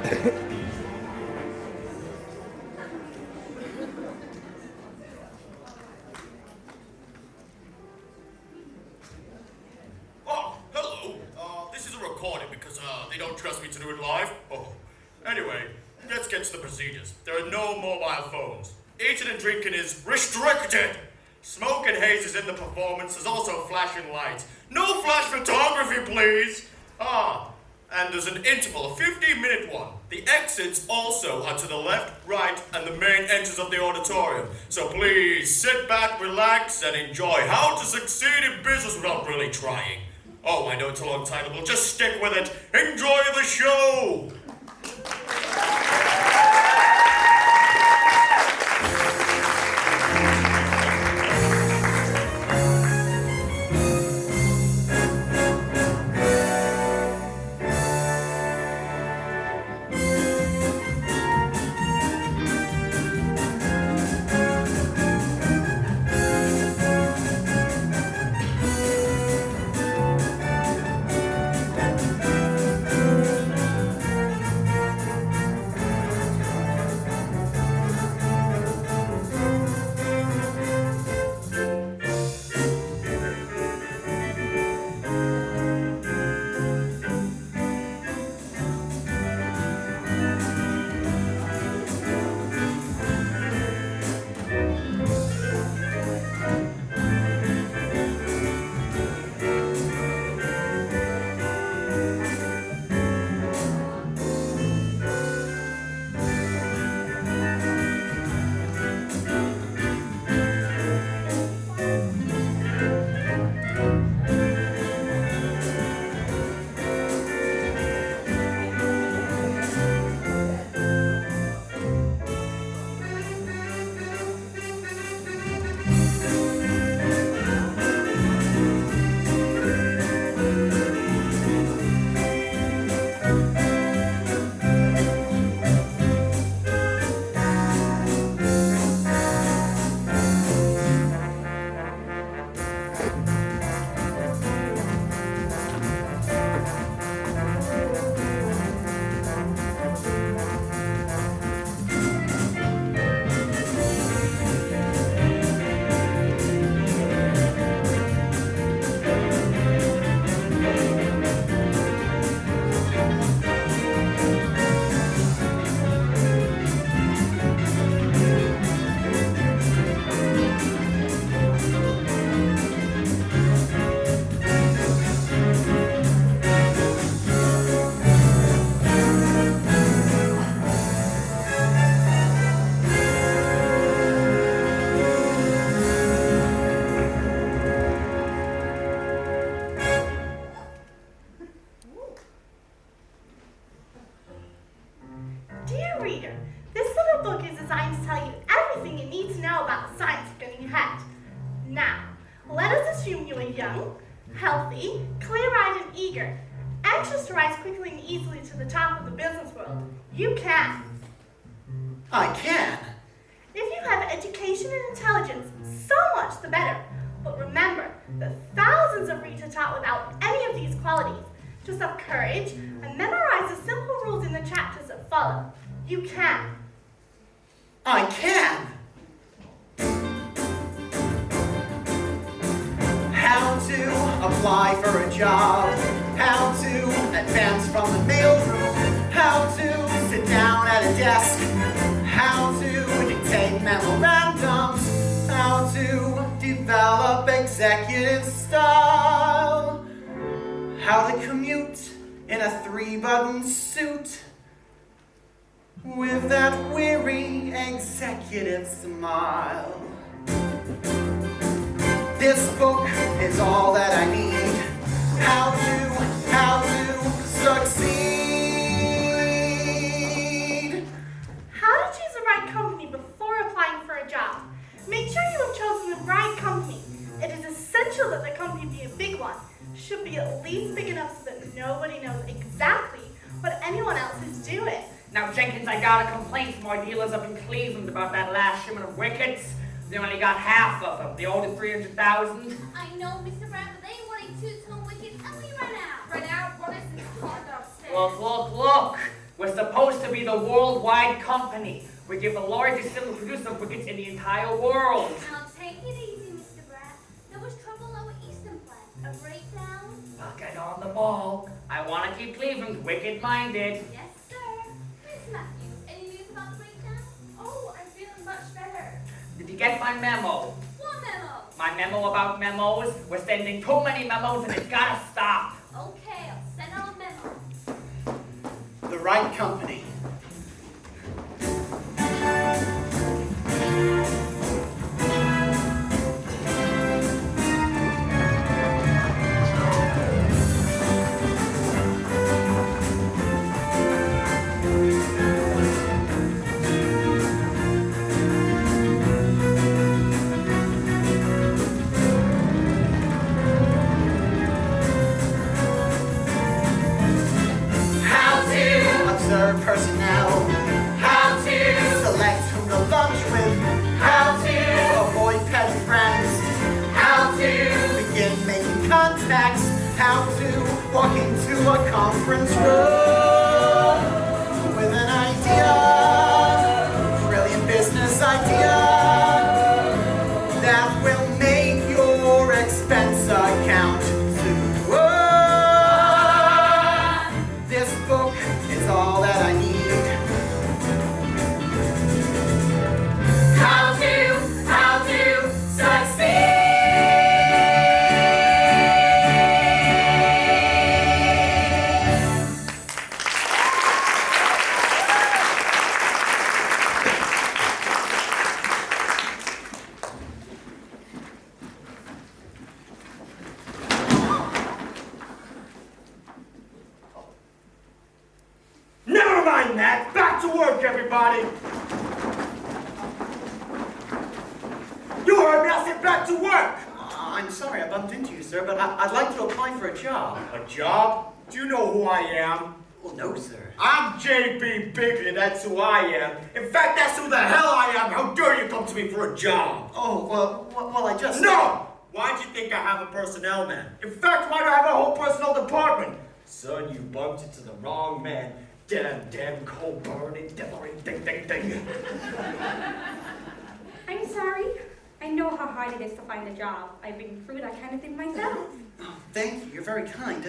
Oh, hello. This is a recording because they don't trust me to do it live. Oh, anyway, let's get to the procedures. There are no mobile phones. Eating and drinking is restricted. Smoke and haze is in the performance. There's also flashing lights. No flash photography, please. And there's an interval, a 15-minute one. The exits also are to the left, right, and the main entrance of the auditorium. So please sit back, relax, and enjoy how to succeed in business without really trying. Oh, I know it's a long title, but just stick with it. Enjoy the show! With that weary executive smile. This book is all that I need. How to succeed. How to choose the right company before applying for a job. Make sure you have chosen the right company. It is essential that the company be a big one. Should be at least big enough so that nobody knows exactly what anyone else is doing. Now, Jenkins, I got a complaint from our dealers up in Cleveland about that last shipment of wickets. They only got half of them. They owed us $300,000. I know, Mr. Brown, but they wanted 2-ton wickets and we ran out. Ran out? What is this hard upstairs? Look. We're supposed to be the worldwide company. We give the largest single producer of wickets in the entire world. Now take it easy, Mr. Brat. There was trouble over Eastern Plant. A breakdown? Well, get on the ball. I want to keep Cleveland wicked-minded. Yes, sir. Miss Matthews, any news about the breakdown? Oh, I'm feeling much better. Did you get my memo? What memo? My memo about memos? We're sending too many memos and it's gotta stop. Okay, I'll send out a memo. The right company. Observe personnel. How to select whom to lunch with. How to avoid petty friends. How to begin making contacts. How to walk into a conference room with an idea, brilliant business idea that will make your expense account soon. This book is all that I need. How to succeed. Never mind that. Back to work, everybody. You heard me. I said back to work. I'm sorry I bumped into you, sir, but I'd like to apply for a job. A job? Do you know who I am? Well, no, sir. I'm J.B. Bigley. That's who I am. In fact, that's who the hell I am. How dare you come to me for a job? Oh, well, I just... No! Why'd you think I have a personnel man? In fact, why'd I have a whole personnel department? Son, you bumped into the wrong man. Damn, cold burning, devilry, ding. I'm sorry. I know how hard it is to find a job. I've been through that kind of thing myself. Oh, thank you. You're very kind.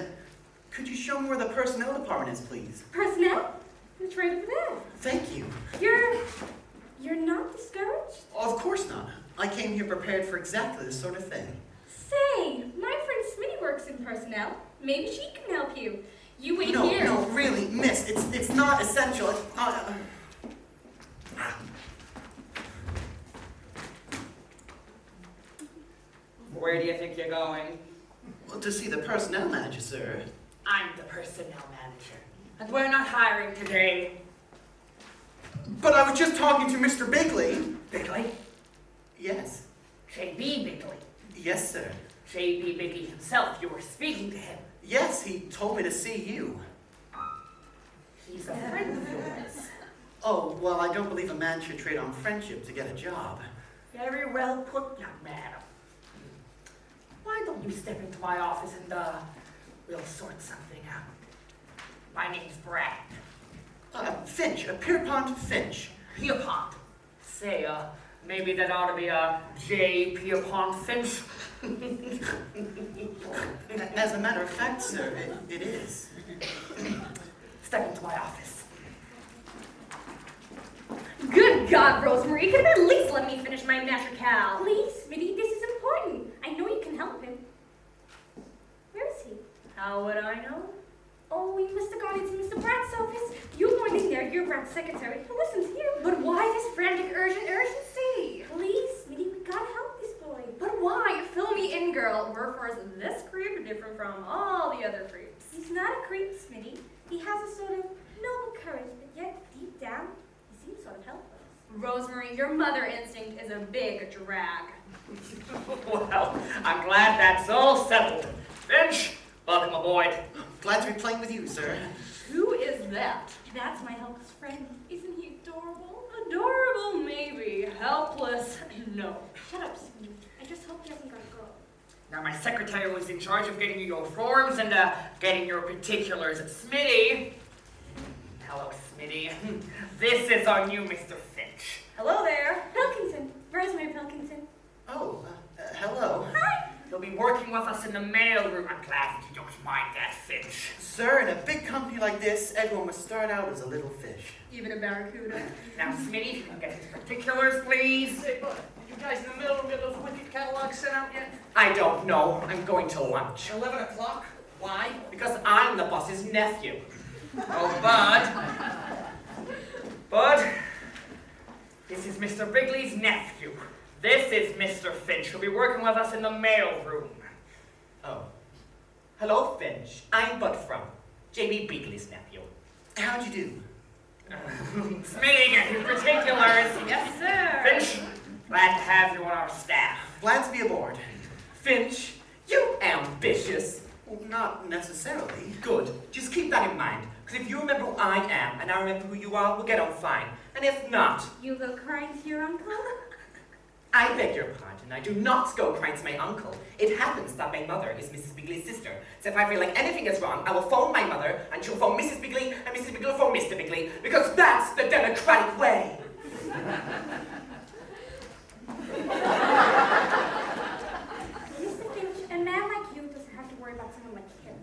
Could you show me where the personnel department is, please? Personnel? It's right over there. Thank you. You're not discouraged? Of course not. I came here prepared for exactly this sort of thing. Say, my friend Smitty works in personnel. Maybe she can help you. You wait here. No, really, miss. It's not essential. It's not... Where do you think you're going? Well, to see the personnel manager, sir. I'm the personnel manager. And we're not hiring today. But I was just talking to Mr. Bigley. Bigley? Yes. J.B. Bigley. Yes, sir. J.B. Bigley himself. You were speaking to him. Yes, he told me to see you. He's a friend of yours. Oh, well, I don't believe a man should trade on friendship to get a job. Very well put, young man. Why don't you step into my office and, we'll sort something out. My name's Brad. Finch, Pierpont Finch. Pierpont. Say, maybe that ought to be a J. Pierpont Finch. As a matter of fact, sir, it is. Step into my office. Good God, Rosemary, you could have at least let me finish my matrical. Please, Smitty, this is important. I know you can help him. Where is he? How would I know? Oh, you must have gone into Mr. Brat's office. You weren't in there, you're Brat's secretary. Well, listen to you. But why this frantic urgency? Please, Smitty, we gotta help this boy. But why? Fill me in, girl. Wherefore is this creep different from all the other creeps? He's not a creep, Smitty. He has a sort of noble courage, but yet deep down, he seems sort of helpless. Rosemary, your mother instinct is a big drag. Well, I'm glad that's all settled. Finch, welcome aboard. Glad to be playing with you, sir. Who is that? That's my helpless friend. Isn't he adorable? Adorable, maybe. Helpless, no. Shut up, Smitty. I just hope he hasn't got a girl. Now, my secretary was in charge of getting you your forms and getting your particulars. Smitty. Hello, Smitty. is our new Mr. Finch. Hello there. Pilkington. Rosemary Pilkington. Oh, hello. Hi. He'll be working with us in the mail room. I'm glad that you don't mind that, Finch. Sir, in a big company like this, everyone must start out as a little fish. Even a barracuda. Now, Smitty, you can get his particulars, please. Hey, bud, you guys in the middle get those wicked catalogs sent out yet? I don't know. I'm going to lunch. 11 o'clock? Why? Because I'm the boss's nephew. Oh, Bud. Bud, this is Mr. Bigley's nephew. This is Mr. Finch, who'll be working with us in the mail room. Oh, Hello, Finch. I'm Bud from J.B. Bigley's nephew. how'd you do? Smitty, get his particulars. Yes, sir. Finch, glad to have you on our staff. Glad to be aboard. Finch, you ambitious. Well, not necessarily. Good. Just keep that in mind. Because if you remember who I am and I remember who you are, we'll get on fine. And if not, You go crying to your uncle? I beg your pardon. I do not go crying to my uncle. It happens that my mother is Mrs. Bigley's sister. So if I feel like anything is wrong, I will phone my mother and she'll phone Mrs. Bigley and Mrs. Bigley will phone Mr. Bigley. Because that's the democratic way. Mr. Finch, a man like you doesn't have to worry about someone like him.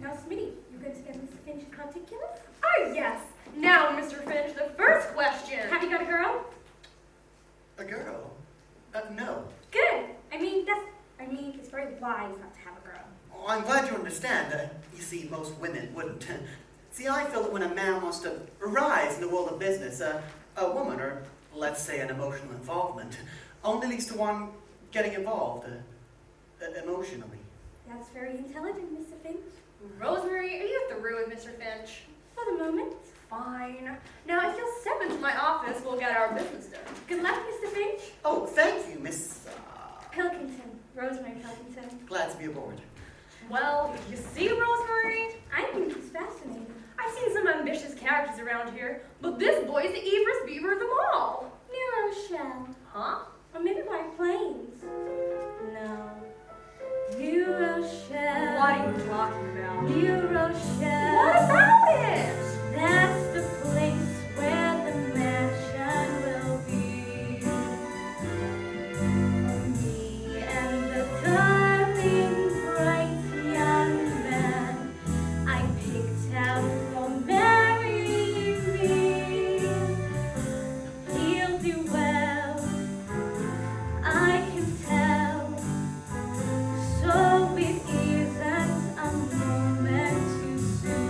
Now, Smitty, you going to get Mr. Finch's particulars? Oh, yes. Now, Mr. Finch, the first question. Have you got a girl? A girl? No. Good. I mean, it's very wise not to have a girl. Oh, I'm glad you understand. You see, most women wouldn't. See, I feel that when a man wants to rise in the world of business, a woman, or let's say an emotional involvement, only leads to one getting involved emotionally. That's very intelligent, Mr. Finch. Rosemary, are you through with Mr. Finch? For the moment. Fine. Now, if you'll step into my office, we'll get our business done. Good luck, Mr. Finch. Oh, thank you, Miss... Pilkington. Rosemary Pilkington. glad to be aboard. Well, you see, Rosemary? I think he's fascinating. I've seen some ambitious characters around here, but this boy's the evilest beaver of them all. New Rochelle. Huh? Or maybe White Plains. No. New Rochelle. What are you talking about? New Rochelle. What about it? That's the place where the mansion will be. For me and the darling, bright young man I picked out for marrying me. He'll do well, I can tell. So it isn't a moment too soon.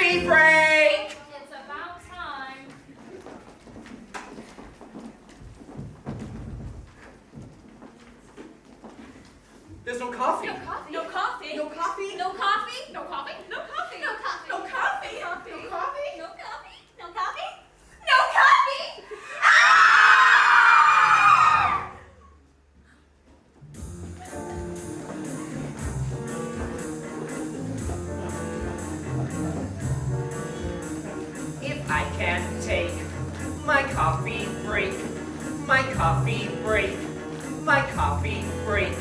coffee break! It's about time. There's no coffee. No coffee. No coffee. No coffee. No coffee. No coffee. No coffee. No coffee. No coffee. No coffee. No coffee. No coffee. No coffee. No coffee. If I can take my coffee break, my coffee break, my coffee break.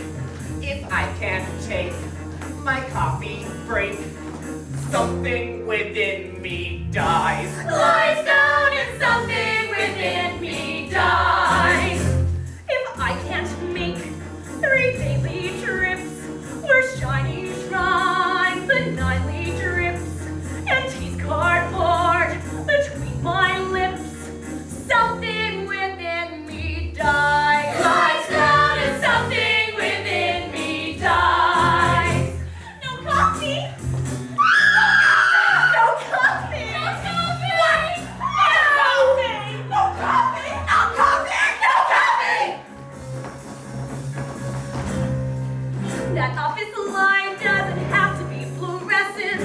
If I can take my coffee break, something within me dies. Lies down and something within me dies. If I can't make 3 daily trips, where shining shrines, the nightly drips, and tease cardboard between my lips, something within me dies. Lies down and something within me dies. No coffee. No coffee. No coffee. What? No coffee. No coffee. No coffee. That office line doesn't have to be fluorescent.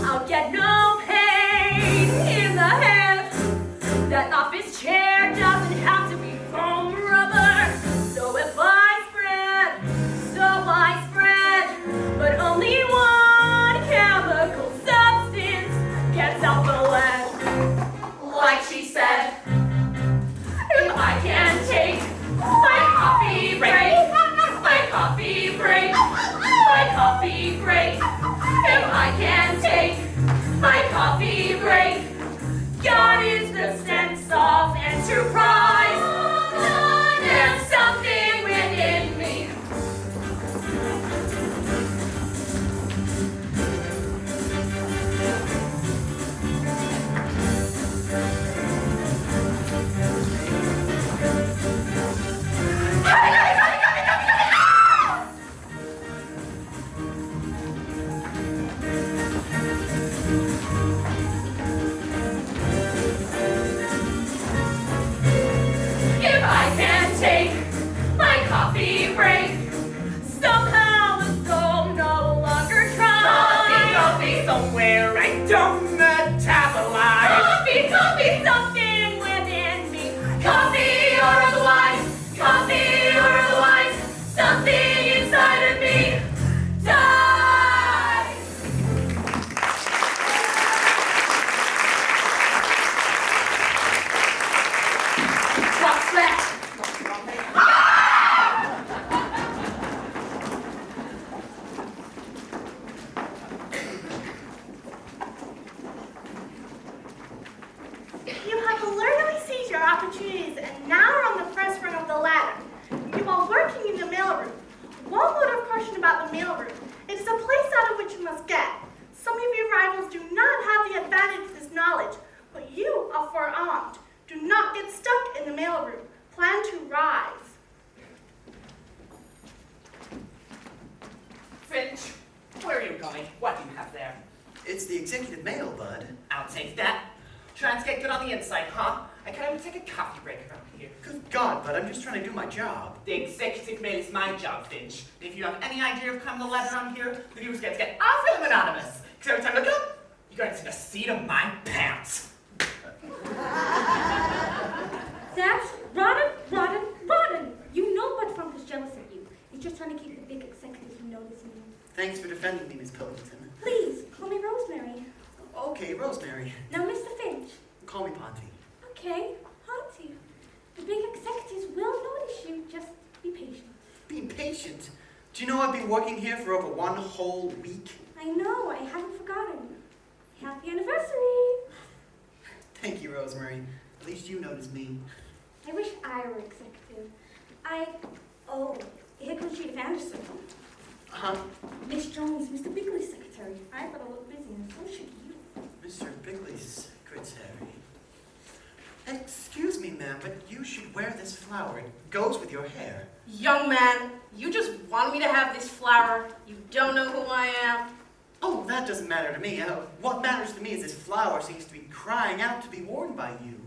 I'll get no pain in the head. That office chair doesn't have to be foam rubber. So if I spread, but only one chemical substance gets out the lead. Like she said, if I can take my coffee break, my coffee break, my coffee break, if I can take my coffee break, God is the sense of enterprise. There's something within me. If I can take my coffee break, somehow the soul no longer tries. Coffee somewhere I don't metabolize. Coffee, something within me. Coffee or otherwise, something inside of me dies. What's that? You have alertly seized your opportunities and now are on the first rung of the ladder. You are working in the mailroom. One word of caution about the mailroom. It is a place out of which you must get. Some of your rivals do not have the advantage of this knowledge, but you are forearmed. Do not get stuck in the mailroom. Plan to rise. Finch, where are you going? What do you have there? It's the executive mail, bud. I'll take that. Trying to get good on the inside, huh? I can't even take a coffee break around here. Good God, bud, I'm just trying to do my job. The executive mail is my job, Finch. If you have any idea of coming the letter around here, the viewers get awful anonymous. Because every time I look up, you're going to see the seat of my pants. That's rotten. You know what Trump is jealous of you. He's just trying to keep the big executives from noticing you. Thanks for defending me, Miss Pilkington. Please, call me Rosemary. Okay, Rosemary. Now, Mr. Finch. Call me Ponty. Okay, Auntie. The big executives will notice you. Just be patient. Be patient. Do you know I've been working here for over 1 whole week? I know, I haven't forgotten. Happy anniversary. Thank you, Rosemary. At least you noticed me. I wish I were executive. Oh, here comes Chief Anderson. Uh-huh. Miss Jones, Mr. Bigley's secretary. I better look busy, and so should you. Mr. Bigley's secretary. Excuse me, ma'am, but you should wear this flower. It goes with your hair. Young man, you just want me to have this flower. You don't know who I am. Oh, that doesn't matter to me. What matters to me is this flower seems to be crying out to be worn by you.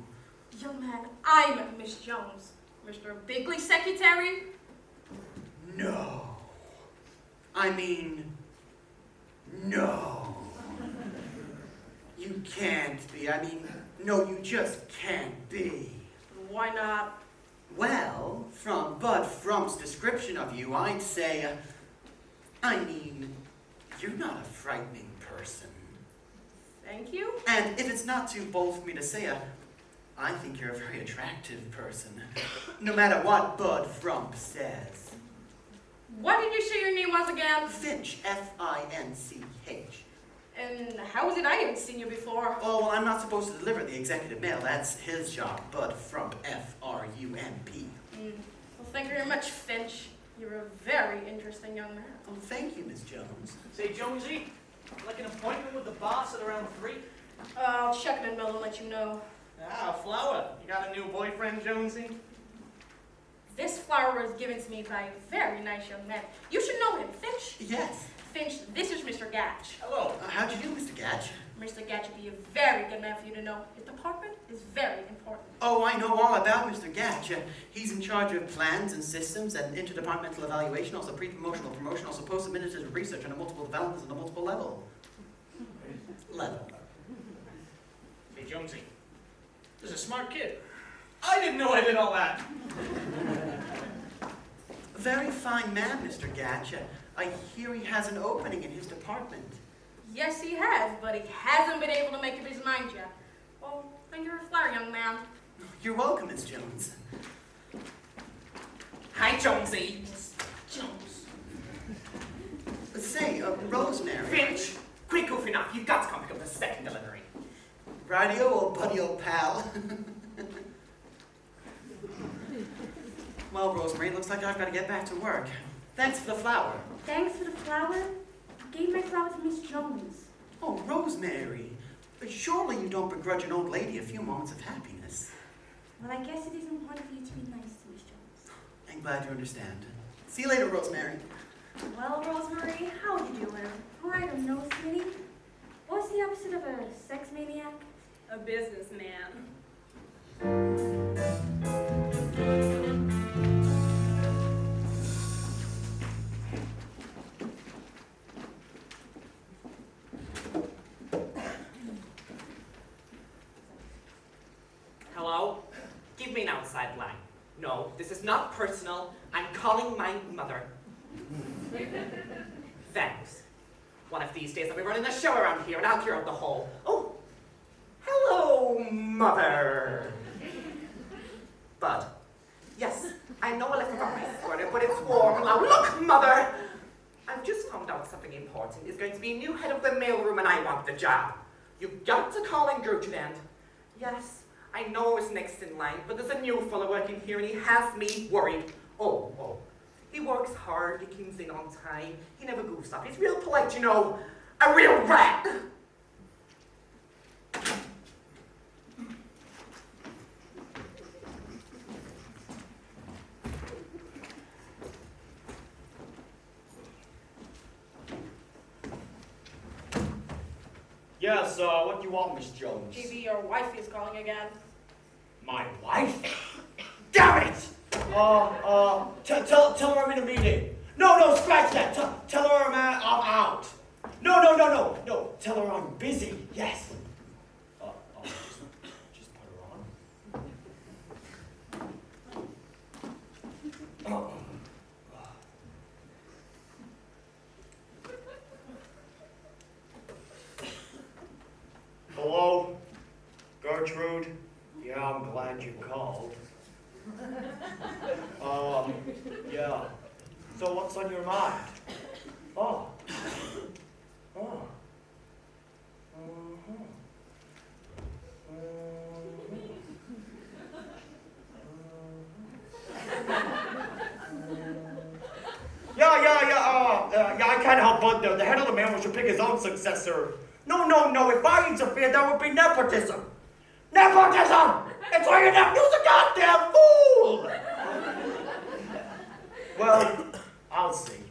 Young man, I'm Miss Jones. Mr. Bigley's secretary? No. I mean, no. You can't be. I mean, no, you just can't be. Why not? Well, from Bud Frump's description of you, I'd say, you're not a frightening person. Thank you. And if it's not too bold for me to say, I think you're a very attractive person, no matter what Bud Frump says. What did you say your name was again? Finch, F-I-N-C-H. And how is it I haven't seen you before? Oh, well, I'm not supposed to deliver the executive mail. That's his job. Bud Frump, F-R-U-M-P. Well, thank you very much, Finch. You're a very interesting young man. Oh, thank you, Miss Jones. Say, Jonesy, like an appointment with the boss at around 3? I'll check it in mail and let you know. Ah, Flower. You got a new boyfriend, Jonesy? This flower was given to me by a very nice young man. You should know him, Finch. Yes. Finch, this is Mr. Gatch. Hello. How'd you do, Mr. Gatch? Mr. Gatch would be a very good man for you to know. His department is very important. Oh, I know all about Mr. Gatch. He's in charge of plans and systems and interdepartmental evaluation, also pre-promotional promotion, also post-administrative research on a multiple developments and a multiple level. Hey, Jonesy. This is a smart kid. I didn't know I did all that. Very fine man, Mr. Gatch. I hear he has an opening in his department. Yes, he has, but he hasn't been able to make up his mind yet. Well, thank you for a flower, young man. You're welcome, Miss Jones. Hi, Jonesy. Jones. Say, Rosemary. Finch, quick goofing up. You've got to come pick up the second delivery. Radio, old buddy, old pal. Well, Rosemary, it looks like I've got to get back to work. Thanks for the flower. Thanks for the flower. I gave my flower to Miss Jones. Oh, Rosemary. Surely you don't begrudge an old lady a few moments of happiness. Well, I guess it is important for you to be nice to Miss Jones. I'm glad you understand. See you later, Rosemary. Well, Rosemary, how would you do it? Oh, I don't know, Smitty. What's the opposite of a sex maniac? A businessman. Hello? Give me an outside line. No, this is not personal. I'm calling my mother. Thanks. One of these days I'll be running the show around here and I'll clear out the hole. Oh, hello, mother. Bud. Yes, I know I left about my sweater, but it's warm now. Look, mother! I've just found out something important. There's going to be a new head of the mailroom and I want the job. You've got to call in Gertrude and... Yes, I know I was next in line, but there's a new fellow working here and he has me worried. Oh. He works hard, he comes in on time, he never goofs up. He's real polite, you know. A real rat! Yes, what do you want, Miss Jones? Maybe your wife is calling again. My wife? Damn it! Tell her I'm in a meeting. No, scratch that. Tell her I'm out. No. Tell her I'm busy. Yes. Just put her on. Hello, Gertrude. Yeah, I'm glad you called. Yeah. So what's on your mind? Oh. Yeah, I can't help but the head of the mailroom should pick his own successor. No, if I interfered, that would be nepotism. Nepotism! It's why your nephew's a goddamn fool! Well, I'll see.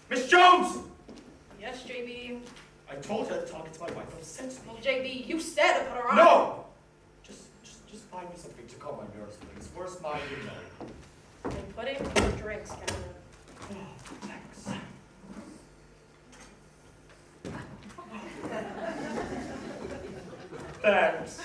Miss Jones! Yes, Yes, JB. I told her to talk to my wife. No sense. Well, JB, you said to put her on. No! Just find me something to calm my nerves, please. Where's my email? And put it in your drinks, Kevin. Oh, thanks. Thanks.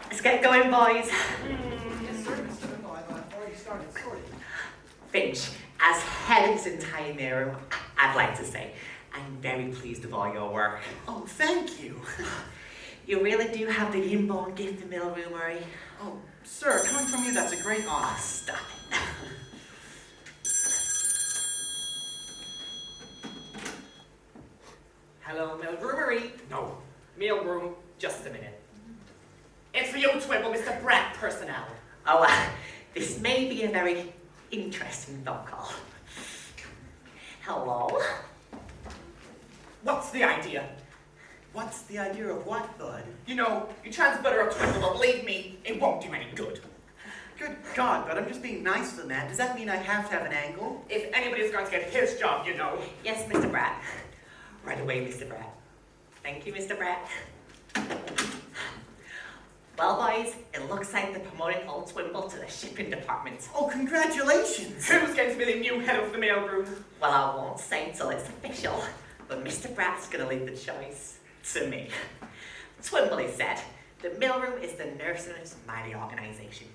Let's get going, boys. Yes, sir, Mr. Twimble. I've already started sorting. Finch, as head of this entire mailroom, I'd like to say I'm very pleased with all your work. Oh, thank you. You really do have the inborn gift of mailroomery. Oh, sir, coming from you, that's a great honor. Stop it. Hello, mailroomery. No, mailroom. Just a minute. It's for you, Twimble, Mr. Brat personnel. Oh, this may be a very interesting phone call. Hello? What's the idea? What's the idea of what, bud? You know, you try to butter up Twimble, but believe me, it won't do any good. Good God, but I'm just being nice to the man. Does that mean I have to have an angle? If anybody's going to get his job, you know. Yes, Mr. Brat. Right away, Mr. Brat. Thank you, Mr. Brat. Well, boys, it looks like they're promoting old Twimble to the shipping department. Oh, congratulations! Who's going to be the new head of the mailroom? Well, I won't say till it's official, but Mr. Brat's going to leave the choice to me. Twimble, he said, the mailroom is the nurse's mighty organization.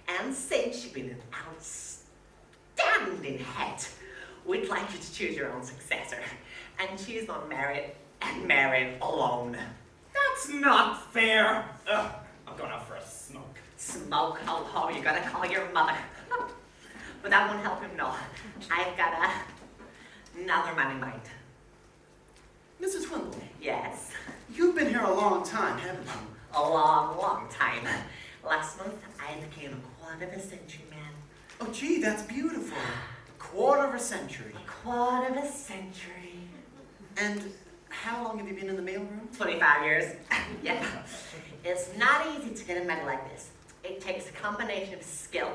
And since you've been an outstanding head, we'd like you to choose your own successor and choose on merit and merit alone. That's not fair. Ugh, I'm going out for a smoke. Smoke? Oh, you gotta call your mother. But that won't help him, no. I've got another man in mind. Mrs. Twimble, Yes, you've been here a long time, haven't you? a long, long time. Last month, I became a quarter of a century man. Oh, gee, that's beautiful. A quarter of a century. A quarter of a century. And how long have you been in the mailroom? 25 years. Yep. It's not easy to get a medal like this. It takes a combination of skill,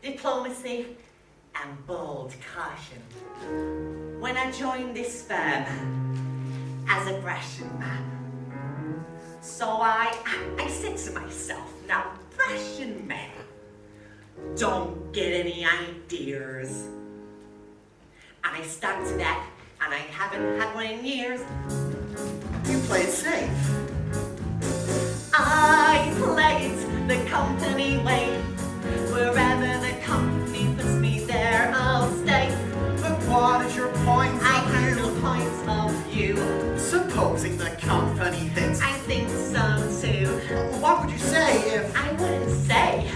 diplomacy, and bold caution. When I joined this firm as a Russian man, so I said to myself, now Russian men don't get any ideas. And I stuck to that, and I haven't had one in years. You play it safe. I play it the company way. Wherever the company puts me there, I'll stay. But what is your point I of handle view? points of view. Supposing the company thinks. I think so too. What would you say if I wouldn't say.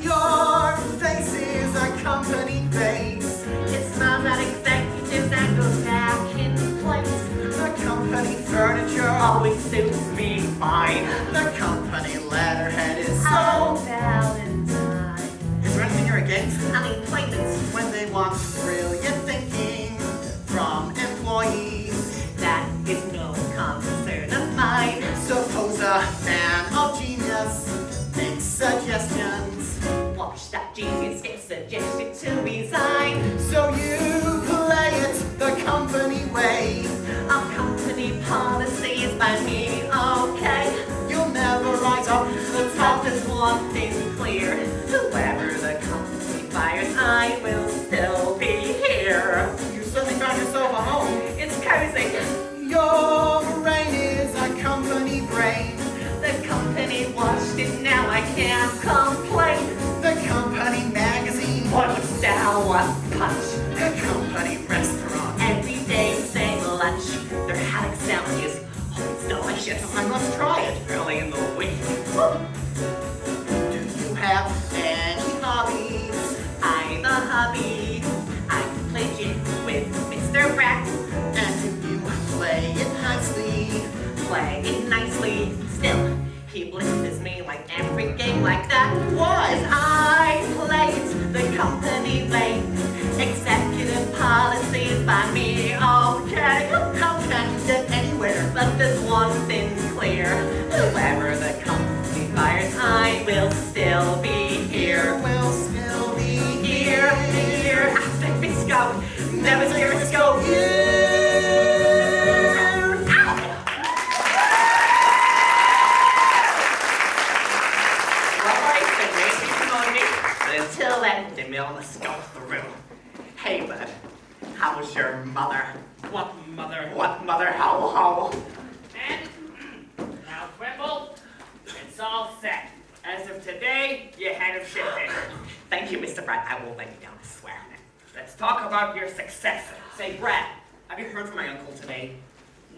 your face is a company face? It smells like executives that go back in place. The company furniture, Always suits me fine. the company letterhead is Oh, so. Valentine. Is there anything you're against? Unemployment. When they want brilliant thinking from employees. That is no concern of mine. Suppose a man of genius makes suggestions. Watch that genius get suggested to resign. So you play it the company way. Our company policy is by me, okay? You'll never rise up to the top. There's one thing clear. Whoever the company fires, I will still be here. You suddenly found yourself a home. It's cozy. Your brain is a company brain. The company watched it, now I can't complain. The company magazine. One sour punch. The company restaurant. Every day, same lunch. Their haddock sandwich is delicious. I must try it. Early in the week. Do you have any hobbies? I'm a hobby. I play jig with Mr. Brat. And do you play it nicely? Play it nicely. Still, he blitzes me like every game like that. Why? 'Cause I play it the company way. Executive policy is by me, okay? all things clear. Whoever the company fires, I will still be here. Will still be Here, here, after Fitch go, never hear us go. Until then, the mill must go through. Hey, bud, how's your mother? What mother? What mother? How? And now, Twimble, it's all set. As of today, you're head of shipping. Thank you, Mr. Brad. I won't let you down, I swear. Let's talk about your successor. Say, Brad, have you heard from my uncle today?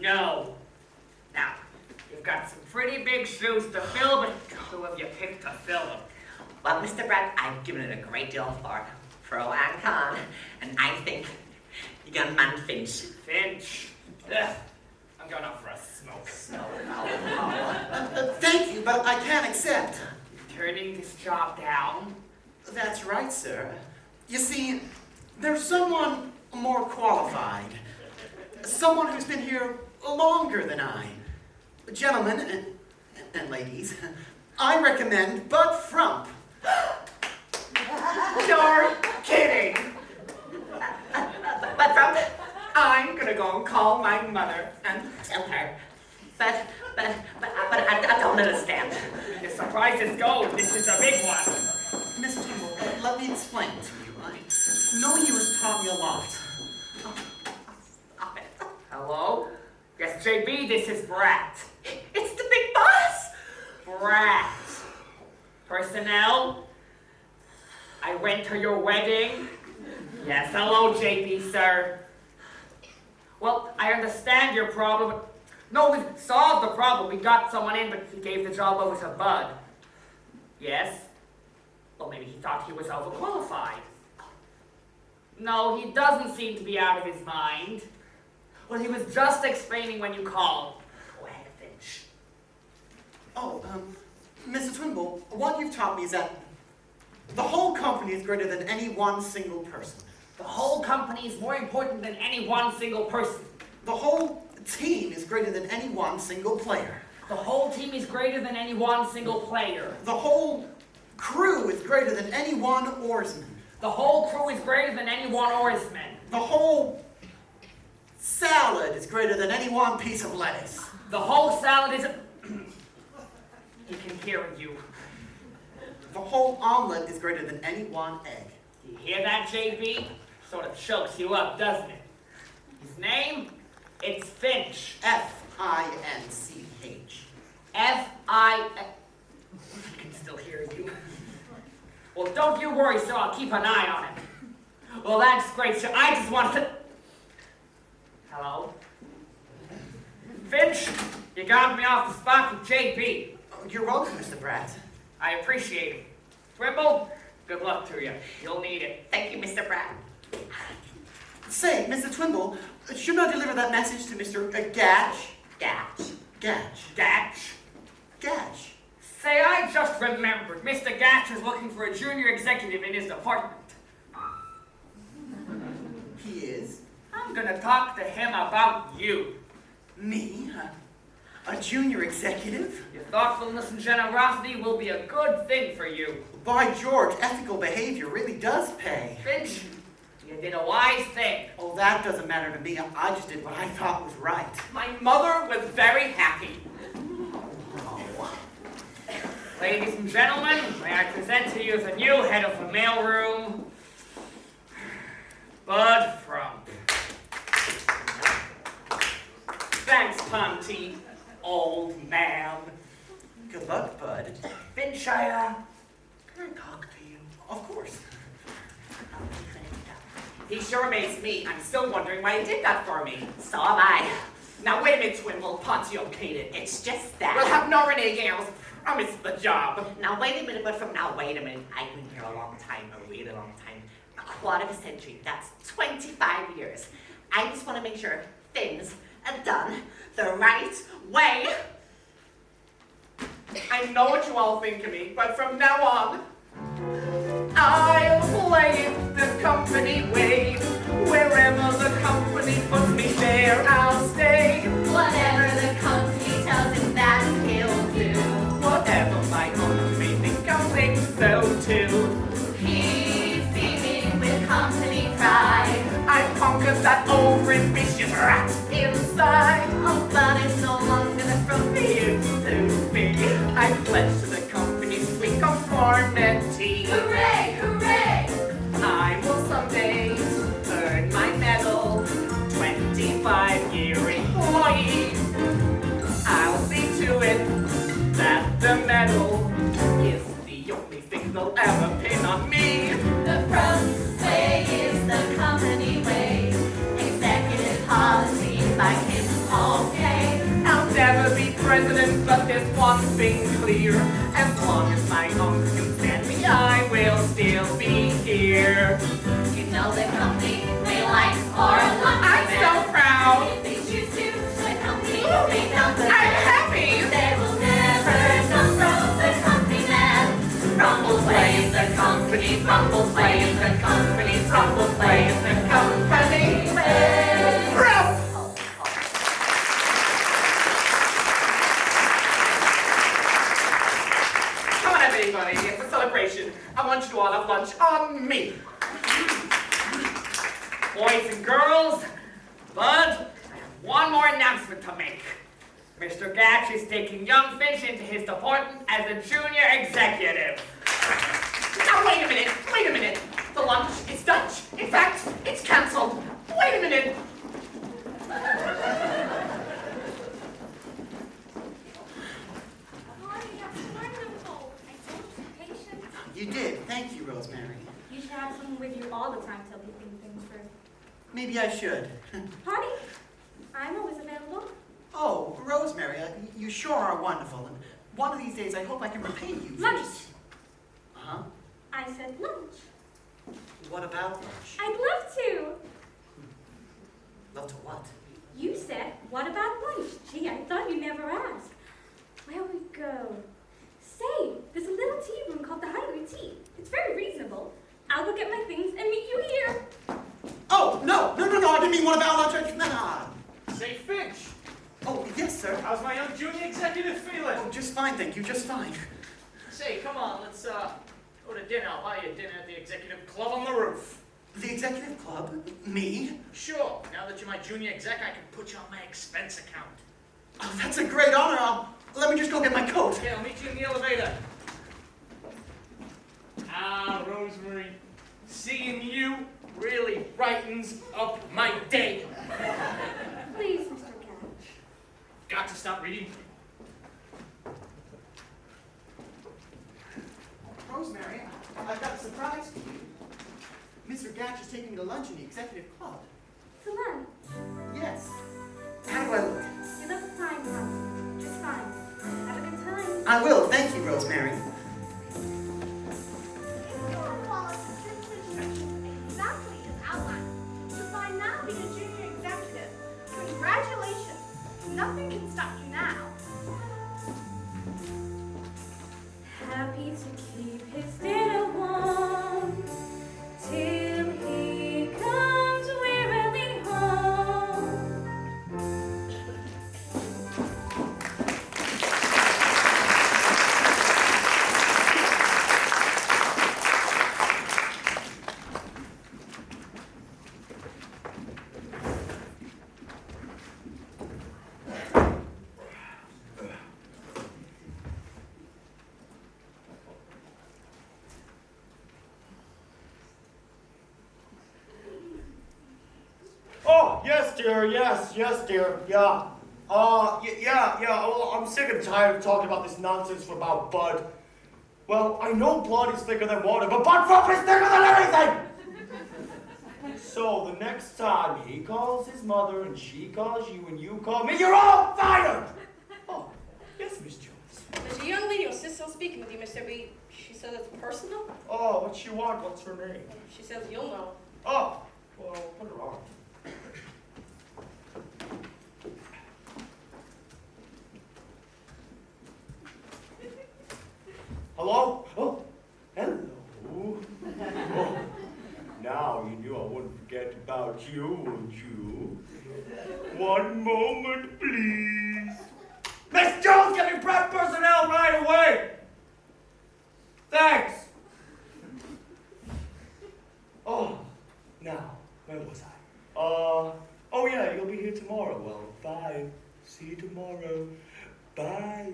No. Now, you've got some pretty big shoes to fill, but who have you picked to fill them? Well, Mr. Brad, I've given it a great deal of thought, pro and con, and I think the young man Finch. Finch. Ugh. I'm going out for a smoke. Thank you, but I can't accept. Turning this job down? That's right, sir. You see, there's someone more qualified. Someone who's been here longer than I. Gentlemen and ladies, I recommend Bud Frump. You're kidding! But from I'm gonna go and call my mother and tell her. But I don't understand. As surprises go, this is a big one. Mr. Twimble, let me explain to you. Knowing you has taught me a lot. Stop it. Hello? Yes, JB, this is Brat. It's the big boss! Brat. Personnel? I went to your wedding. Yes, hello, JB, sir. Well, I understand your problem. No, we've solved the problem. We got someone in, but he gave the job over to Bud. Yes? Well, maybe he thought he was overqualified. No, he doesn't seem to be out of his mind. Well, he was just explaining when you called. Go ahead, Finch. Oh, Mr. Twimble, what you've taught me is that the whole company is greater than any one single person. The whole company is more important than any one single person. The whole team is greater than any one single player. The whole team is greater than any one single player. The whole crew is greater than any one oarsman. The whole crew is greater than any one oarsman. The whole salad is greater than any one piece of lettuce. The whole salad is... He can hear you. The whole omelet is greater than any one egg. You hear that, JB? Sort of chokes you up, doesn't it? His name? It's Finch. F-I-N-C-H. F-I... He can still hear you. Well, don't you worry, sir. I'll keep an eye on him. Well, that's great, sir. I just wanted to... Hello? Finch, you got me off the spot with JB. Oh, you're welcome, Mr. Bratt. I appreciate it. Twimble, good luck to you. You'll need it. Thank you, Mr. Brad. Say, Mr. Twimble, shouldn't I deliver that message to Mr. Gatch? Gatch. Gatch. Gatch. Gatch. Say, I just remembered. Mr. Gatch is looking for a junior executive in his department. He is? I'm gonna talk to him about you. Me? A junior executive? Your thoughtfulness and generosity will be a good thing for you. By George, ethical behavior really does pay. Finch, you did a wise thing. Oh, that doesn't matter to me. I just did what I thought was right. My mother was very happy. Oh. Ladies and gentlemen, may I present to you the new head of the mailroom, Bud Frump. Thanks, Punty, old man. Good luck, Bud. Finch, can I talk to you? Of course. He sure amazed me. I'm still wondering why he did that for me. So am I. Now wait a minute, Twimble. Ponty okayed it. It's just that. We'll have no reneging. I was promised the job. Now wait a minute, but from now, wait a minute. I've been here a long time, a really long time. A quarter of a century. That's 25 years. I just want to make sure things are done the right way. I know what you all think of me, but from now on, I'll play it the company way. Wherever the company puts me there, I'll stay. Whatever the company side. Oh, but it's no longer the from we used to be. I pledge to the company's sweet conformity. Hooray, hooray! I will someday earn my medal. 25-year employee. I'll see to it that the medal is the only thing they'll ever pin on me. The front way is the company way. Executive policies like him all day. I'll never be president, but there's one thing clear. As long as my uncle can stand me, I will still be here. You know the company may like or like I'm so proud. If they choose to, the company may dump the I'm happy. They will never come from the company man. Rumble play in the company, rumble play in the company, rumble play in the company way. Bro. Come on, everybody, it's a celebration. I want you to all have lunch on me. Boys and girls, Bud, I have one more announcement to make. Mr. Gatch is taking young Finch into his department as a junior executive. Now, wait a minute. The lunch is Dutch. In fact, it's cancelled. Wait a minute. Honey, that's wonderful. I told you, patience. You did. Thank you, Rosemary. You should have someone with you all the time to help you think things through. Maybe I should. Honey, I'm always available. Oh, Rosemary, you sure are wonderful. And one of these days, I hope I can repay you. for Lunch. this. Huh? I said lunch. What about lunch? I'd love to. Love to what? You said, what about lunch? Gee, I thought you never asked. Where we go? Say, there's a little tea room called the Hungry Tea. It's very reasonable. I'll go get my things and meet you here. Oh, no, I didn't mean what about lunch. Nah. Say, Finch, Oh, yes, sir. how's my young junior executive feeling? Oh, just fine, thank you, just fine. Say, come on, let's go to dinner. I'll buy you dinner at the executive club on the roof. The executive club? Me? Sure. Now that you're my junior exec, I can put you on my expense account. Oh, that's a great honor. Let me just go get my coat. Okay, I'll meet you in the elevator. Ah, Rosemary, seeing you really brightens up my day. Please, Mr. Gatch. Got to stop reading. Rosemary, I've got a surprise for you. Mr. Gatch is taking me to lunch in the executive club. To lunch. Yes. How do I look? You look fine, Mom. Just fine. Have a good time. I will, thank you, Rosemary. Exactly as outlined. So by now being a junior executive, congratulations. Nothing can stop you now. Happy to keep his dinner warm till he comes wearily home. Oh, yes, dear, yes, dear, yeah. Yeah, well, I'm sick and tired of talking about this nonsense about Bud. Well, I know blood is thicker than water, but Bud Fuck is thicker than everything! So the next time he calls his mother and she calls you and you call me, you're all fired! Oh, yes, Miss Jones. There's a young lady who insists on speaking with you, Mr. B. She says it's personal. Oh, what she want? What's her name? She says you'll know. Oh, well, put her on. Hello? Oh, hello. Oh, now you knew I wouldn't forget about you, would you? One moment, please. Miss Jones, get me prep personnel right away! Thanks! Oh, now, where was I? Oh yeah, you'll be here tomorrow. Well, bye. See you tomorrow. Bye.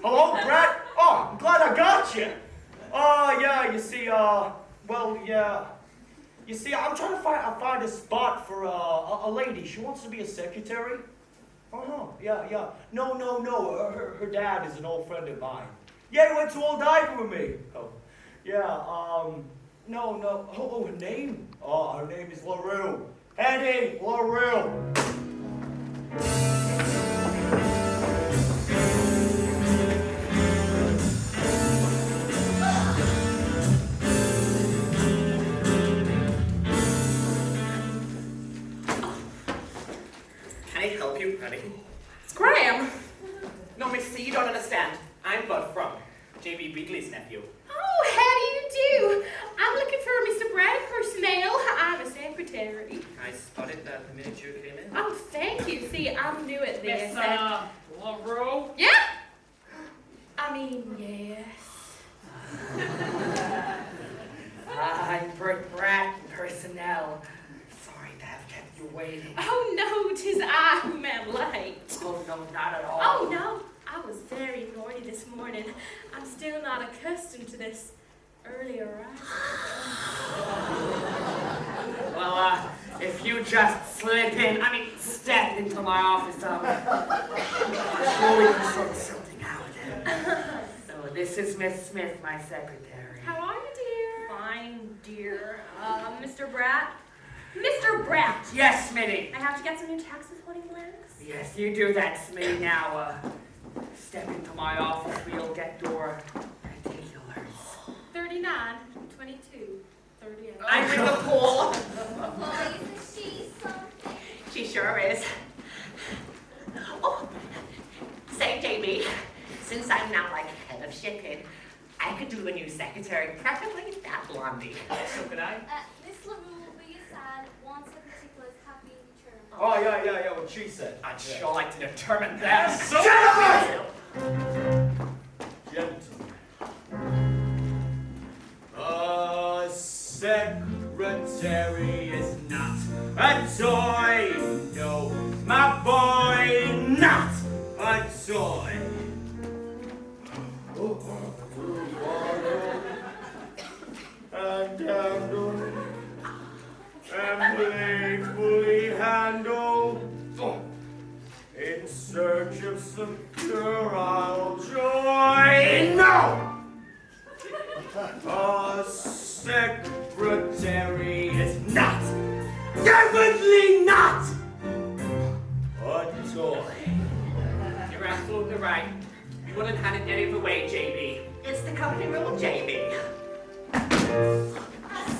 Hello, Brett? Oh, I'm glad I got you. Yeah, you see, well, yeah. You see, I'm trying to find a spot for a lady. She wants to be a secretary. Oh, yeah. No. Her dad is an old friend of mine. Yeah, he went to Old Ivy with me. Oh, yeah, no. Oh, her name? Oh, her name is LaRue. Eddie LaRue. Can I help you, honey? It's Graham. No, Miss C, you don't understand. I'm Bud from J.B. Beagley's nephew. Oh, how do you do? I'm looking for Mr. Brad personnel. I'm a secretary. I spotted that the minute you came in. Oh, thank you. See, I'm new at this. Miss, LaRue? Yeah? I mean, yes. I'm Bert Bratt, personnel. Sorry to have kept you waiting. Oh, no, 'tis I whom am late. Oh, no, not at all. Oh, no. I was very naughty this morning. I'm still not accustomed to this early arrival. Well, if you just step into my office, I'm sure we can sort something out. So, this is Miss Smith, my secretary. How are you, dear? Fine, dear. Mr. Bratt? Mr. Bratt! Yes, Smitty. I have to get some new tax withholding blanks. Yes, you do that, Smitty. Now, step into my office. We'll get your particulars. 39, 22, 38. I'm in the pool. Well, isn't she something? She sure is. Oh, say, JB, since I'm now like head of shipping, I could do a new secretary, preferably that blondie. So could I? Miss LaRue will be sad once the particulars have been determined. Oh, yeah, what she said. I'd sure like to determine that. So Gentlemen. A secretary is not a toy. No, my boy, not a toy. And handle, and playfully handle. In search of some puerile joy. No! A secretary is not, definitely not, a toy. You're absolutely right. We wouldn't have it any other way, JB. It's the company rule, JB. A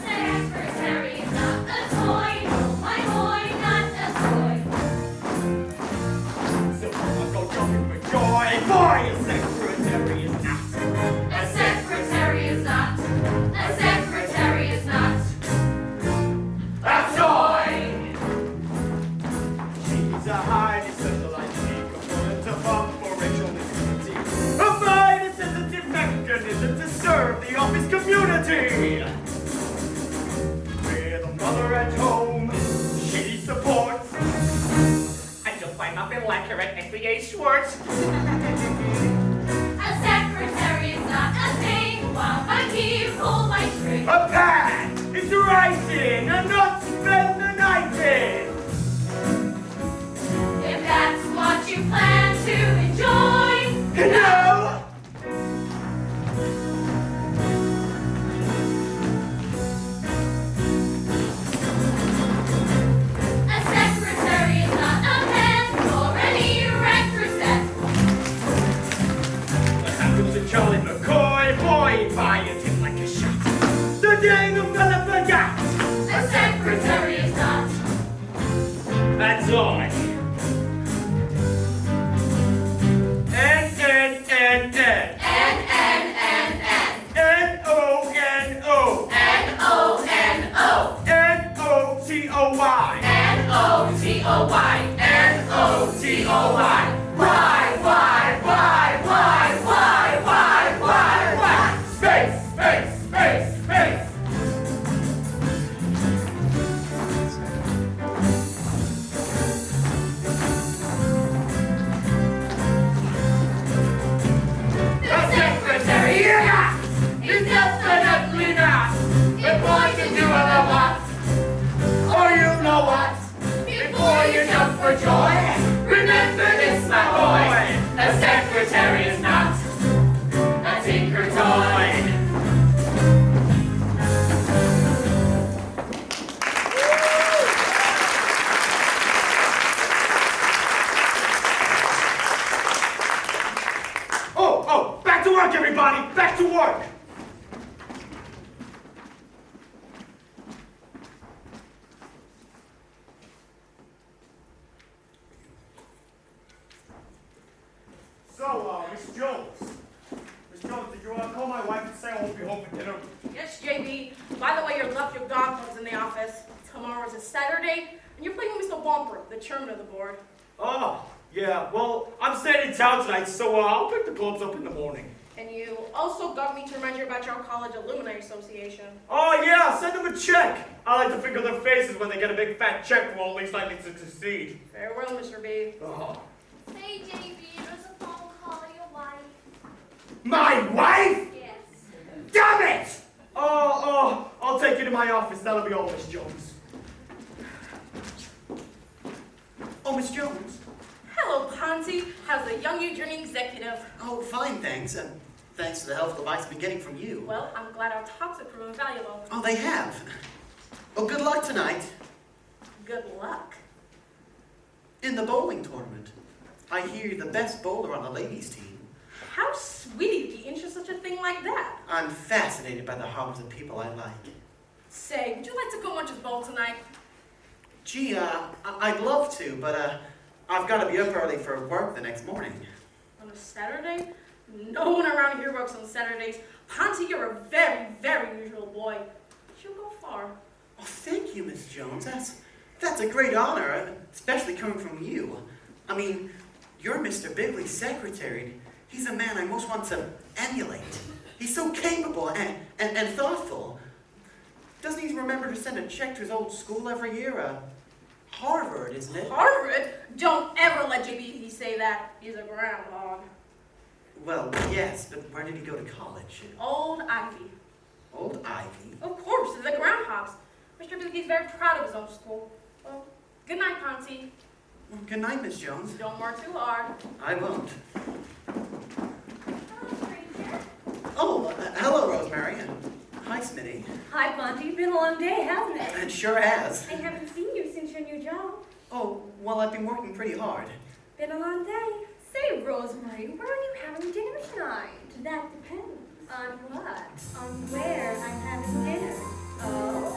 secretary is not a toy. No, my boy, not a toy. So I'll go jumping for joy. Boy, a secretary is not. A secretary is not. A secretary is not. A toy! She's a highly centralized component to bump for racial equality. A fine and sensitive mechanism to serve the office community. With a mother at home, she supports. And you'll find nothing like her at FBA Schwartz. A secretary is not a thing while my key pull my string. A pad is writing and not spend the night in. If that's what you plan to enjoy. No! A secretary is not a pen or any retrosette. What happened to Charlie McCoy? Boy, fired him like a shot. The day of never forgot. A secretary N-O-T-O-Y. N-O-T-O-Y. N-O-T-O-Y. Why? Space, space, space, space. The secretary is definitely not going to do a what. Or you know what? Before you jump for joy, remember this, my boy. The secretary is not a tinker toy. Oh, back to work, everybody! Back to work! So, Miss Jones. Miss Jones, did you call my wife and say I won't be home for dinner? Yes, JB. By the way, you left your golf clubs in the office. Tomorrow's a Saturday, and you're playing with Mr. Womper, the chairman of the board. Oh, yeah. Well, I'm staying in town tonight, so I'll pick the clubs up in the morning. And you also got me to remind you about your college alumni association. Oh, yeah, send them a check. I like to figure their faces when they get a big fat check for all at least I need to succeed. Farewell, Mr. B. Oh. Hey, JB, there's a phone call to your wife. My wife? Yes. Damn it! Oh, I'll take you to my office. That'll be all, Miss Jones. Oh, Miss Jones. Hello, Ponty. How's the young Eugene executive? Oh, fine, thanks. And thanks to the helpful advice I've been getting from you. Well, I'm glad our talks have proven valuable. Oh, they have. Oh, good luck tonight. Good luck. In the bowling tournament. I hear you're the best bowler on the ladies' team. How sweet of you to interest such a thing like that. I'm fascinated by the hobbies of people I like. Say, would you like to go watch us bowl tonight? Gee, I'd love to, but I've got to be up early for work the next morning. On a Saturday? No one around here works on Saturdays. Ponty, you're a very, very unusual boy. You'll go far. Oh, thank you, Miss Jones. That's a great honor, especially coming from you. I mean, you're Mr. Bigley's secretary. He's a man I most want to emulate. He's so capable and thoughtful. Doesn't he remember to send a check to his old school every year? Harvard, isn't it? Harvard? Don't ever let JB say that. He's a groundhog. Well, yes, but where did he go to college? Old Ivy. Old Ivy? Of course, the groundhogs. Mr. Bigley's very proud of his own school. Well, good night, Ponty. Well, good night, Miss Jones. Don't work too hard. I won't. Hello, stranger. Oh, hello, Rosemary. Hi, Smitty. Hi, Ponty. Been a long day, hasn't it? It sure has. I haven't seen you since your new job. Oh, well, I've been working pretty hard. Been a long day. Say, Rosemary, where are you having dinner tonight? That depends. On what? On where I'm having dinner. Oh.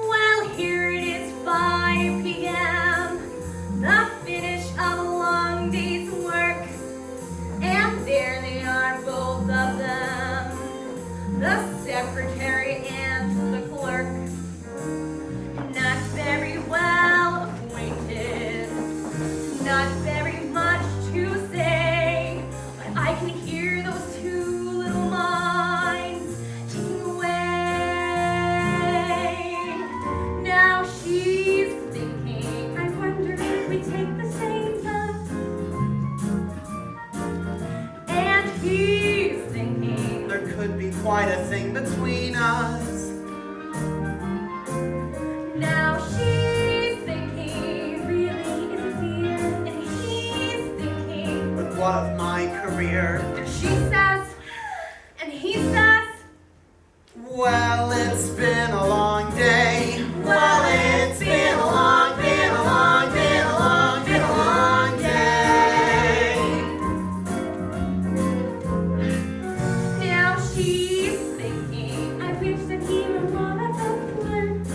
Well, here it is, 5 p.m. The finish of a long day's work. And there they are, both of them. The secretary and the clerk. Not very well acquainted. Not very much to say. But I can hear those two little minds ticking away. Now she's thinking, I wonder if we take the same bus. And he's thinking, There could be quite a thing between us. now she's thinking, really is it dear? And he's thinking, But what of my career? and she says, and he says, Well, it's been a long day. Well, it's been a long, been a long, been a long, been a long day. now she's thinking, I wish that he were more of a flirt.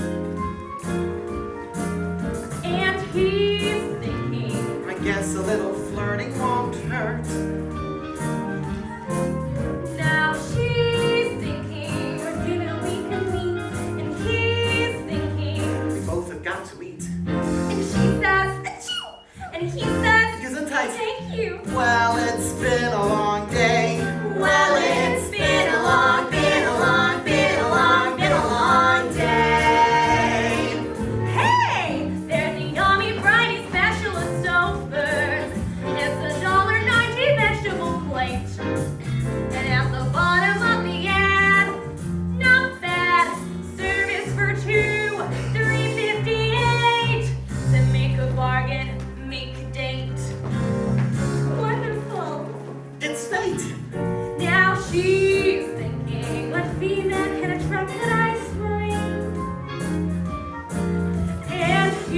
And he's thinking, I guess a little flirting won't hurt. now she's thinking, we're given a week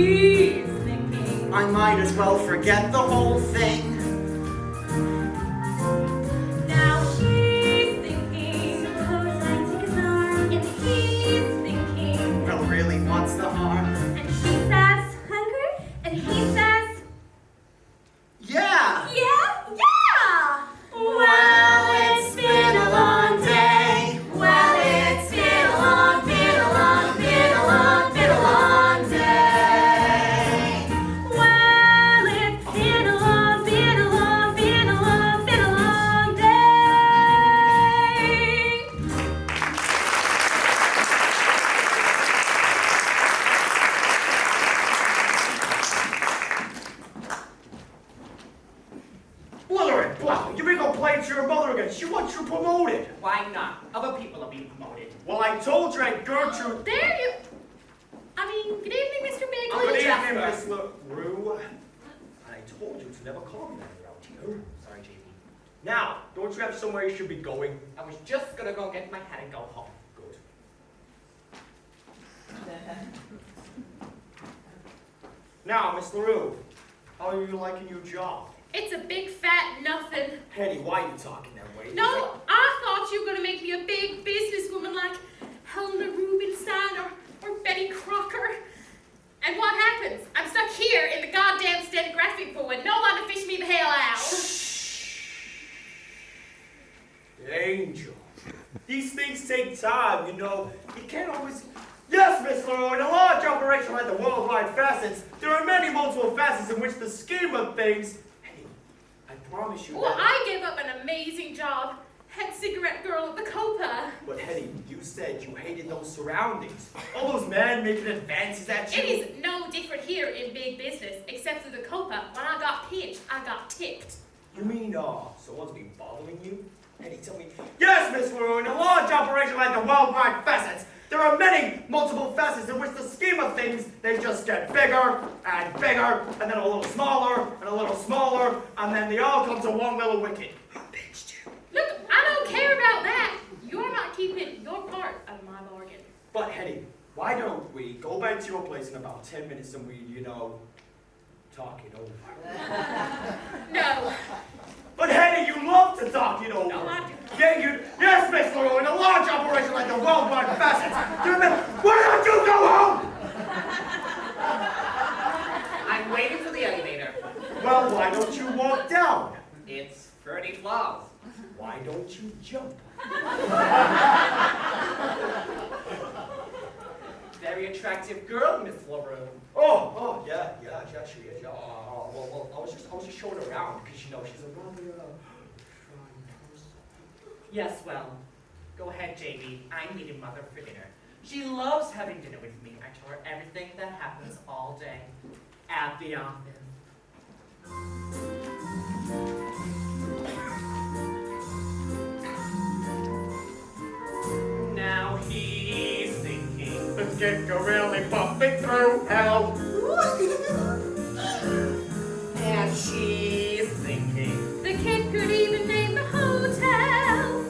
he's thinking, I might as well forget the whole thing. now she's thinking, suppose I take his arm, and he's thinking, Well, really, what's the harm? and she says, hungry, and he says, Yeah! yeah, yeah! Well, it's been a long day. Well, it's been a long, been a long, been a long, been a long day. Well, it's been a long, been a long, been a long, been a long day. Blithering, blah! You ain't gonna play it to your mother again. She wants you promoted. Why not? Other people are being promoted. Well, I told you, Aunt Gertrude. There you. I mean, good evening, Mr. Good Bagley. evening, Miss LaRue. And I told you to never call me that around here. Sorry, JP. Now, don't you have somewhere you should be going? I was just gonna go get my hat and go home. Good. Now, Miss LaRue, how are you liking your job? It's a big fat nothing. Hetty, why are you talking that way? No, I thought you were gonna make me a big businesswoman like Helena Rubinstein or Betty Crocker. And what happens? I'm stuck here in the goddamn stenographic pool with no one to fish me the hell out. Angel. These things take time, you know. You can't always... Yes, Miss LaRue, in a large operation like the worldwide facets, there are many multiple facets in which the scheme of things... Hey, I promise you Well, that... I gave up an amazing job. Head cigarette girl at the Copa. But Hetty, you said you hated those surroundings. All those men making advances at you. It is no different here in big business, except for the Copa. When I got pinched, I got ticked. You mean, someone's been bothering you? Hetty, tell me... Yes, Miss LaRue, in a large operation like the worldwide facets, there are many multiple facets in which the scheme of things, they just get bigger, and then a little smaller, and then they all come to one little wicket. Who pinched you? Look, I don't care about that. You're not keeping your part of my bargain. But Hetty, why don't we go back to your place in about 10 minutes and we, talk it over? No. But Hetty, you love to talk it over. No, I do. Yes, Miss LaRue, in a large operation like the worldwide facets, why don't you go home? I'm waiting for the elevator. Well, why don't you walk down? It's 30 floors. Why don't you jump? Very attractive girl, Miss LaRue. Yeah, she is. Well, I was just showing her around because she's a rather trying person. Yes, well, go ahead, JB. I'm meeting Mother for dinner. She loves having dinner with me. I tell her everything that happens all day at the office. Now he's thinking, The kick are really pumping through hell. and she's thinking, The kid could even name the hotel.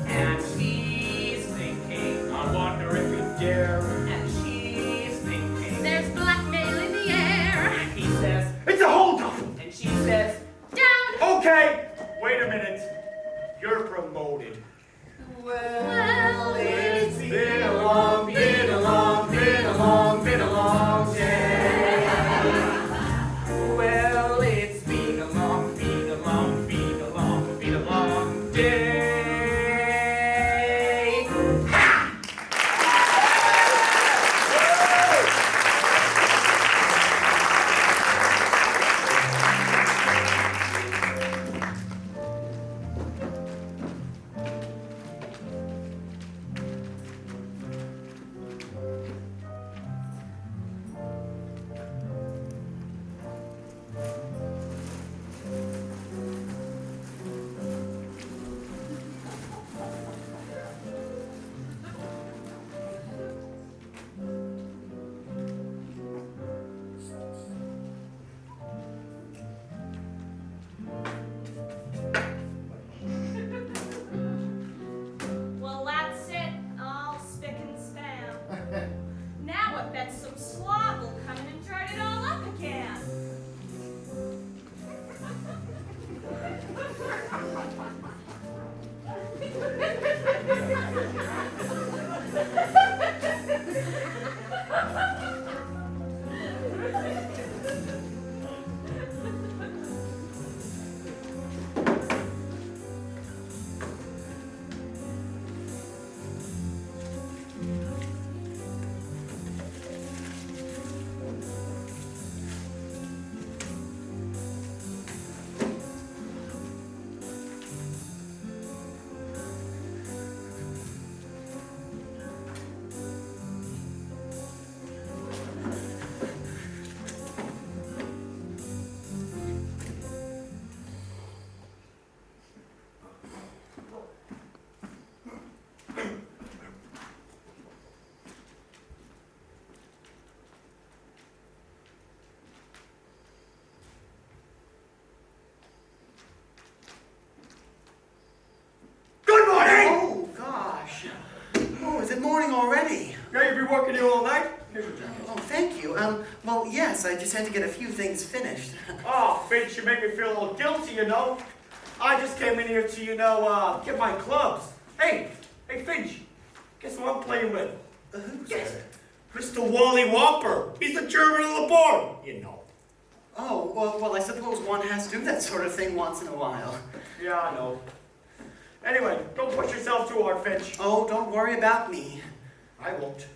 and she's thinking, I wonder if he'd dare. and she's thinking, There's blackmail in the air. and he says, It's a holdup. and she says, Down. Okay, wait a minute. You're promoted. Well, it's Been a long day. good morning already. Yeah, you've been working here all night? Here's your jacket. Oh, thank you. Well, yes, I just had to get a few things finished. Oh, Finch, you make me feel a little guilty, you know. I just came in here to, get my clubs. Hey, Finch, guess who I'm playing with? Who, Yes, sir? Mr. Wally Whopper. He's the chairman of the board, you know. Oh, well, I suppose one has to do that sort of thing once in a while. Yeah, I know. Anyway, don't push yourself too hard, Finch. Oh, don't worry about me. I won't.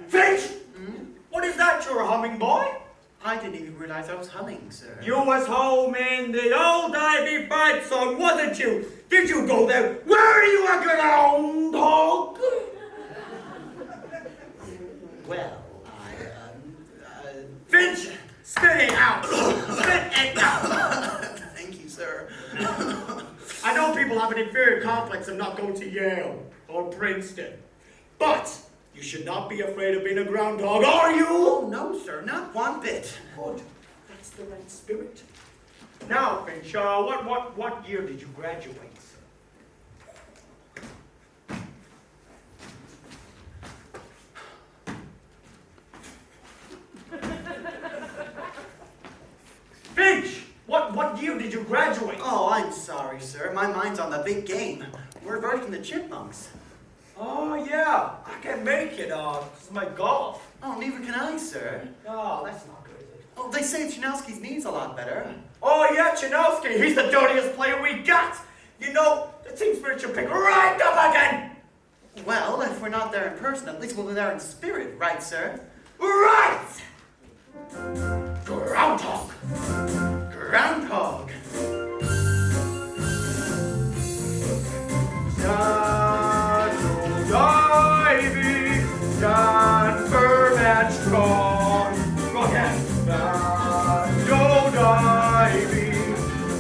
Finch! What is that you're humming, boy? I didn't even realize I was humming, sir. You was home in the old Ivy Fight song, wasn't you? Did you go there? Where are you a groundhog? Well, Finch, spit it out. Spit it out. Thank you, sir. I know people have an inferior complex of not going to Yale or Princeton, but you should not be afraid of being a groundhog, are you? Oh, no, sir, not one bit. Good. That's the right spirit. Now, Finch, what year did you graduate, sir? Finch, what year did you graduate? Oh, I'm sorry, sir. My mind's on the big game. We're versing the Chipmunks. Oh, yeah. I can make it. This is my golf. Oh, neither can I, sir. Oh, that's not good, is it? Oh, they say Chanowski's knee's a lot better. Oh, yeah, Chanowski. He's the dirtiest player we got. You know, the team spirit should pick right up again. Well, if we're not there in person, at least we'll be there in spirit, right, sir? Right! Groundhog. Groundhog. Stand Ivy, stand firm and strong. Go again. Stand Ivy,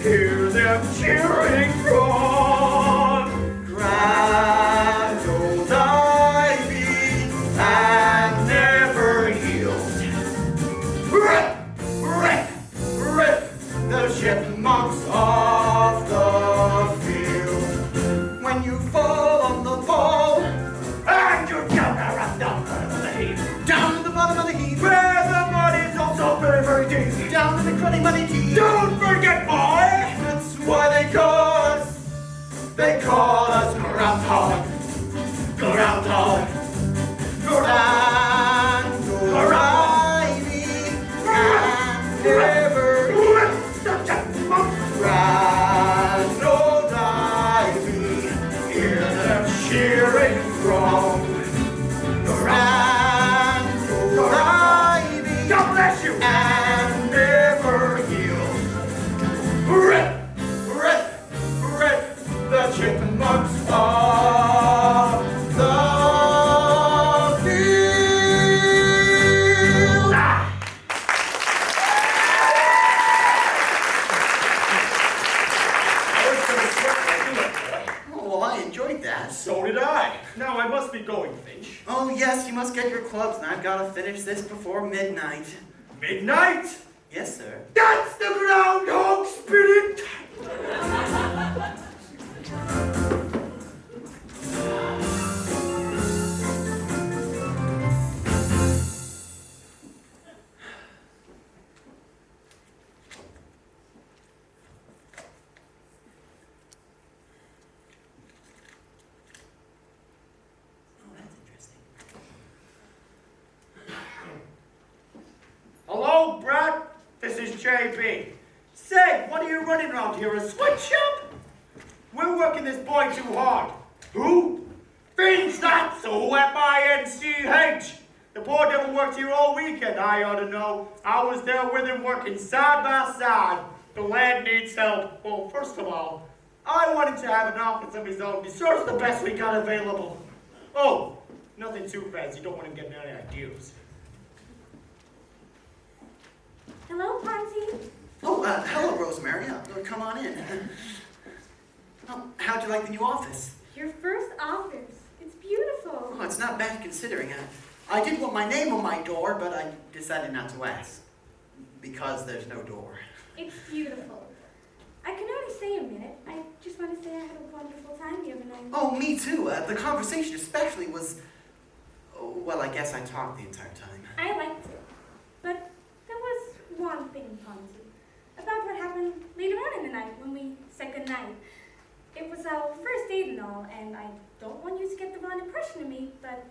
hear them cheering from. Grand old Ivy, and never yield. Rip, rip, rip The chipmunks off the field. When you fall on the ball, and you're down around down the heap. down to the bottom of the heap, Where the mud is also very, very deep. down to the cruddy muddy deep. Don't forget, boy! That's why they call us groundhog. Groundhog. Grand old Ivy, and never grand old Ivy, Hear them cheering from. grand old Ivy, God bless you! and never yield. Rip! Rip, rip the chipmunks off the field. Oh, well, I enjoyed that. So did I. Now I must be going, Finch. Oh, yes, you must get your clubs, and I've got to finish this before midnight. Midnight? Yes, sir. That's the groundhog spirit! Oh, that's interesting. Hello, Brad? This is JB. Say, what are you running around here, a sweatshop? We're working this boy too hard. Who? Finch, that's who, F-I-N-C-H. The poor devil worked here all weekend, I ought to know. I was there with him working side by side. The lad needs help. Well, first of all, I wanted to have an office of his own. He serves the best we got available. Oh, nothing too fast. You don't want him getting any ideas. Hello, Pansy. Oh, hello, Rosemary. Come on in. Oh, how'd you like the new office? Your first office. It's beautiful. Oh, it's not bad considering. I did want my name on my door, but I decided not to ask. Because there's no door. It's beautiful. I can only stay a minute. I just want to say I had a wonderful time the other night. Oh, me too. The conversation especially was... well, I guess I talked the entire time. I liked it. But there was one thing, Ponzi, about what happened later on in the night when we said goodnight. It was our first date and all, and I don't want you to get the wrong impression of me, but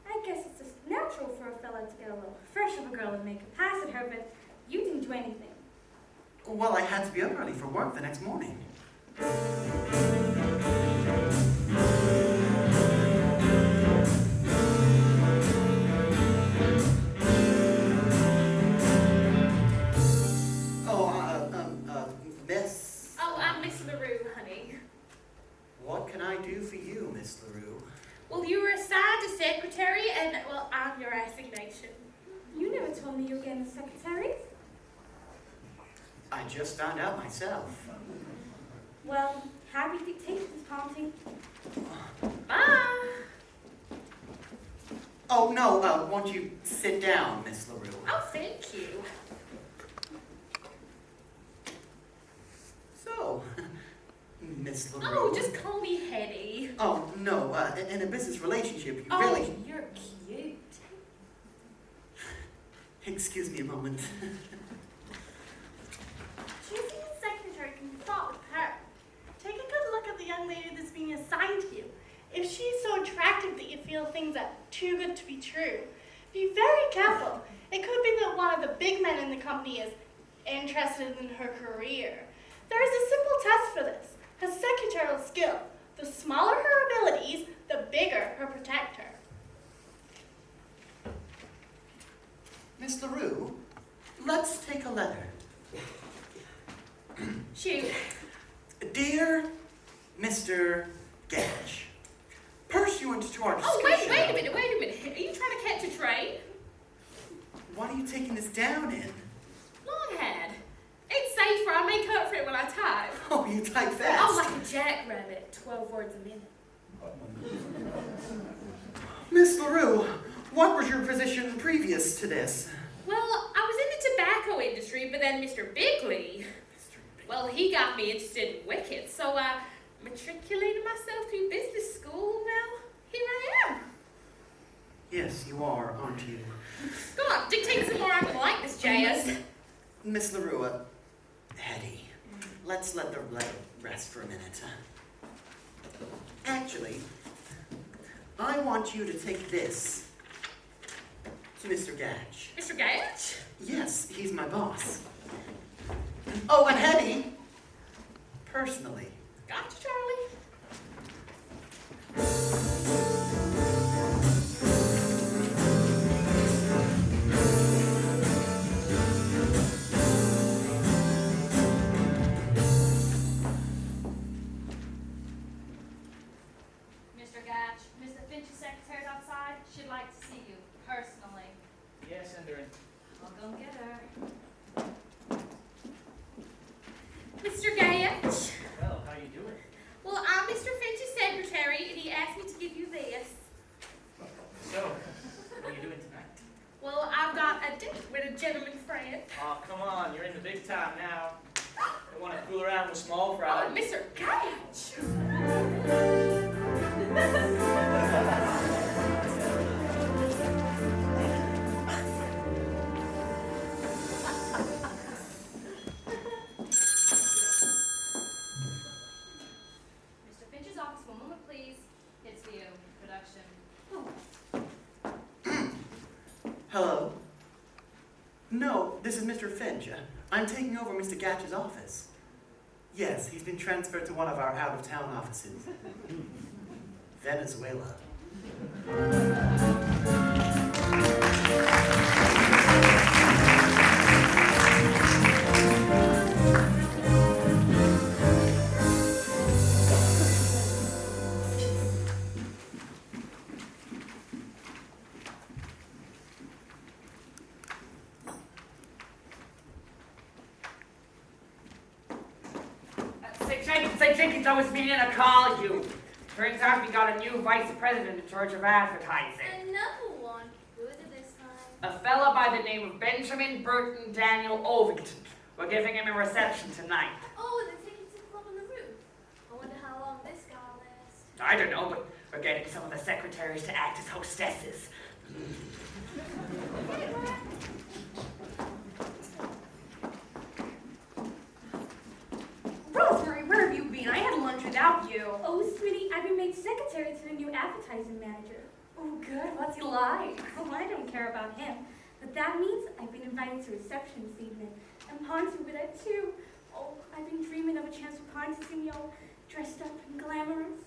I guess it's just natural for a fella to get a little fresh of a girl and make a pass at her, but you didn't do anything. Well, I had to be up early for work the next morning. Miss? Oh, I'm Miss LaRue, honey. What can I do for you, Miss LaRue? Well, you were assigned a secretary, and, well, I'm your assignation. You never told me you were getting a secretary. I just found out myself. Well, happy dictations, Ponzi. Bye. Oh, no, won't you sit down, Miss LaRue? Oh, thank you. So, Miss LaRue... Oh, just call me Hetty. Oh, no, in a business relationship, you Oh, really... you're cute. Excuse me a moment. Choosing a secretary can be fraught with her. Take a good look at the young lady that's being assigned to you. If she's so attractive that you feel things are too good to be true, be very careful. It could be that one of the big men in the company is interested in her career. There is a simple test for this. Her secretarial skill. The smaller her abilities, the bigger her protector. Miss LaRue, let's take a letter. Shoot. Dear Mr. Gage, pursuant to our Oh, discussion... wait a minute. Are you trying to catch a train? What are you taking this down in? Longhand. It's safer. I make up for it when I type. Oh, you type fast. Oh, like a jackrabbit. 12 words a minute. Miss LaRue, what was your position previous to this? Well, I was in the tobacco industry, but then Mr. Bigley, well, he got me interested in Wicked, so I matriculated myself through business school. Well, here I am. Yes, you are, aren't you? Go on, dictate some more. I'm gonna like this jazz. Miss LaRue, Hetty, let's let the letter rest for a minute. Actually, I want you to take this to Mr. Gage. Mr. Gage? Yes, he's my boss. Oh, and Hetty, personally. Gotcha, Charlie. Mr. Gatch, Mr. Finch's secretary's outside. She'd like to see you, personally. Yes, send her in. I'll go get her. Mr. Gage? Well, how you doing? Well, I'm Mr. Finch's secretary, and he asked me to give you this. So, what are you doing tonight? Well, I've got a date with a gentleman friend. Oh, come on, you're in the big time now. Don't want to fool around with small fry. Oh, Mr. Gage! Mr. Finch's office, one moment, please. It's the production. Hello? No, this is Mr. Finch. I'm taking over Mr. Gatch's office. Yes, he's been transferred to one of our out-of-town offices. Venezuela. Say Jenkins, I was meaning to call you. Turns out we got a new vice president in charge of advertising. Another one. A fella by the name of Benjamin Burton Daniel Ovington. We're giving him a reception tonight. Oh, they're taking to the club on the roof. I wonder how long this guy will last. I don't know, but we're getting some of the secretaries to act as hostesses. Rosemary, where have you been? I had lunch without you. Oh, sweetie, I've been made secretary to the new advertising manager. Oh, good. What's he like? Oh, I don't care about him. But that means I've been invited to reception this evening. And Pons will be there too. Oh, I've been dreaming of a chance for Pons to see me all dressed up and glamorous.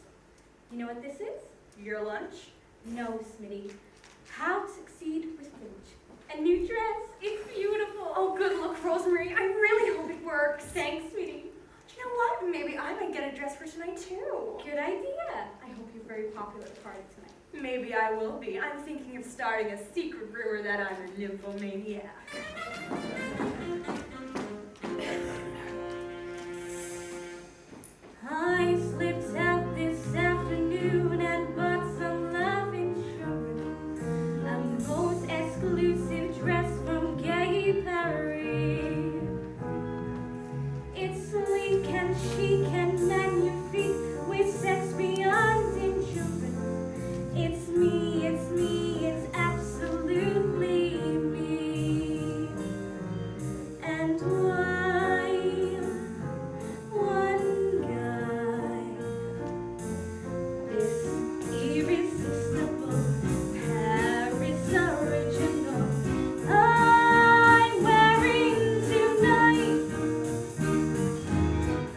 You know what this is? Your lunch? No, Smitty. How to Succeed with Finch. A new dress. It's beautiful. Oh, good look, Rosemary. I really hope it works. Thanks, sweetie. Do you know what? Maybe I might get a dress for tonight, too. Good idea. I hope you're very popular at the party tonight. Maybe I will be. I'm thinking of starting a secret rumor that I'm a nymphomaniac. I slipped out this afternoon and bought some love insurance. A most exclusive dress from Gay Paris. It's sleek and chic and magnifique with sex beyond endurance. It's me, it's absolutely me. And why, one guy, this irresistible Paris original I'm wearing tonight.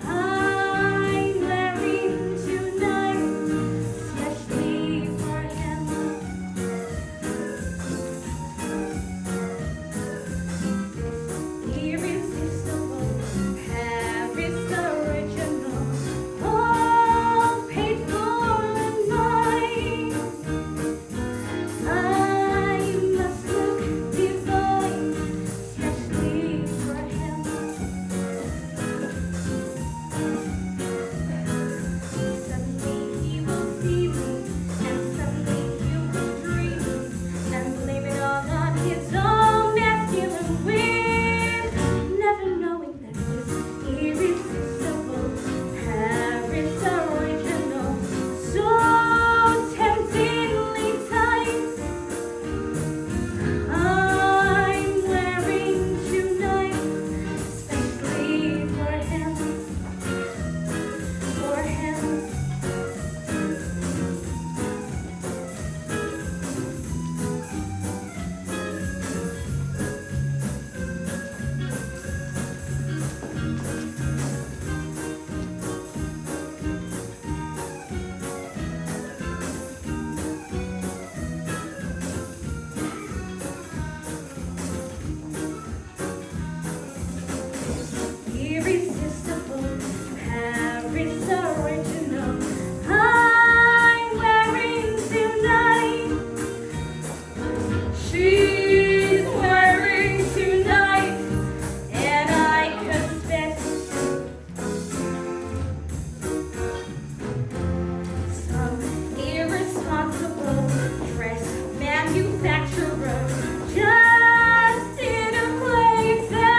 I'm wearing tonight, especially for him. Irresistible Paris original, all paid for and mine. I must look divine, especially for him. Suddenly he will see me, and suddenly he will dream me, and blame it all on his own masculine whim, never knowing that this irresistible Paris original, so temptingly tight, I'm wearing tonight, especially for him, for him. Irresistible Paris original I'm wearing tonight. She's wearing tonight, and I confess some irresponsible dress manufacturer just didn't play fair.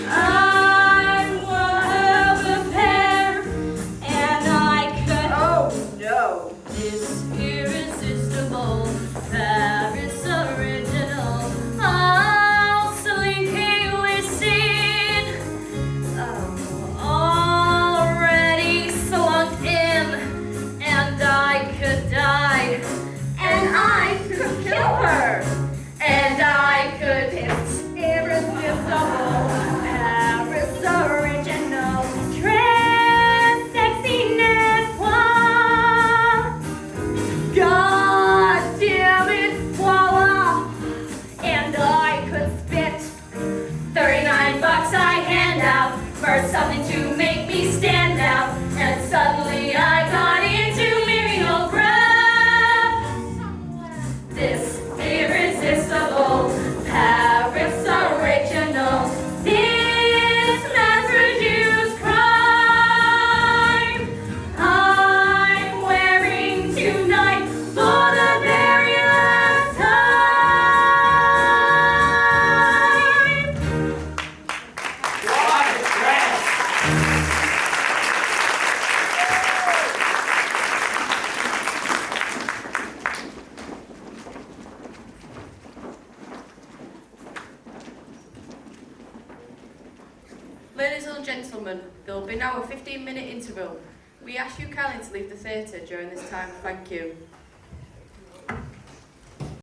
I'm one of a pair, and I could. Oh no! This irresistible Paris original, all slinky seen, already slunk in, and I could die, and I could kill her, and I could. It's irresistible Paris original dress sexiness. God damn it, voila! And I could spit $39 I hand out for something to make me stand out, and suddenly I got into mimeograph. This irresistible Paris original, this mass-produced crime, I'm wearing tonight for the very last time. Ladies and gentlemen, there will be now a 15-minute interval. We ask you kindly to leave the theatre during this time. Thank you.